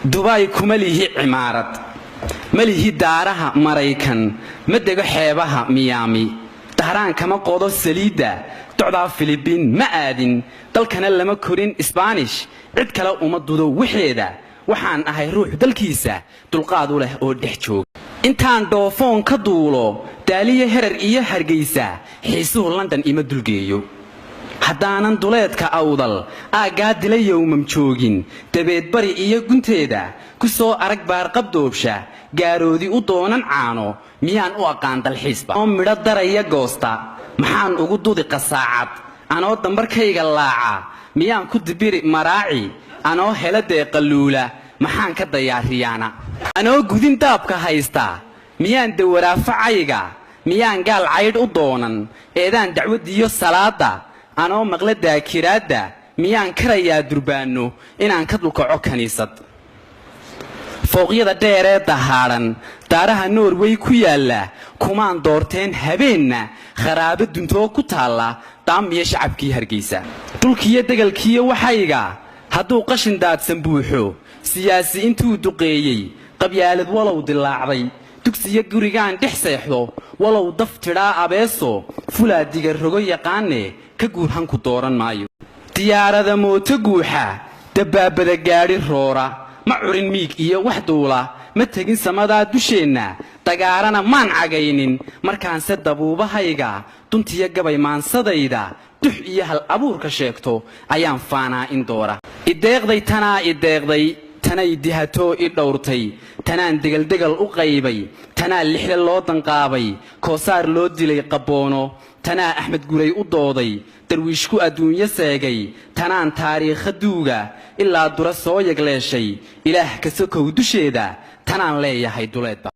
dubai kuma lihi cimaarad ma lihi daaraha maraykan ma dego xeebaha miyaami dahraan kama qodo saliida docda Filibiin ma aadin dalkana lama korin Spanish cid kale uma dudo wixeeda waxaan ahay ruux dalkiisa dulqaad u leh oo dhex joog intaan doofoon ka duulo daaliye herer iyo hargeysa xiisuhu London ima dulgeeyo haddaanan duleedka awdal aagaa dilay yowmam joogin dabeed bari iyo gunteeda ku soo arag baar qabdoobsha gaaroodi u doonan caano miyaan u aqaan dalxiisba oo midho daraya goosta maxaan ugu dudi qasaacad anoo dambarkayga laaca miyaan ku dibiri maraaci anoo heladee qaluula maxaan ka dayaariyaana anoo gudin daabka haysta miyaan dawaraafacayga miyaan gaal caydh u doonan eedaan dacwadiyo salaada anoo maqla daakiraada miyaan karayaa durbaano inaan ka dulkaco kaniisad fooqyada dheer ee dahaaran daaraha Norway ku yaala kumaan doorteen habeenna kharaabo duntoo ku taala daamiye shacabkii Hargeysa dhulkiyo degalkiyo waxayga hadduu qashin daadsan buuxo siyaasi intuu duqeeyay qabyaalad walow dilaacday dugsiga gurigaan dhex seexdo walow daf tiraa abeeso fulaadiga rogo yaqaane ka guurhan ku dooran maayo diyaarada mooto guuxa dabaabada gaari roora ma curin miig iyo wax duula ma tagin samada dusheenna dagaarana maan cagaynin markaan se dabuubahayga duntiya gabay maansadayda dux iyo hal abuurka sheegto ayaan faanaa in doora ideeqday tanay dihato i dhowrtay tanaan degal u qaybay tanaa lixle loo danqaabay koosaar loo dilay qaboono tanaa Axmed Guray u dooday darwiishku adduunyo seegay tanaan taariikh duuga ilaa dura soo yagleeshay ilaah ka sokow dusheeda tanaan leeyahay duleedba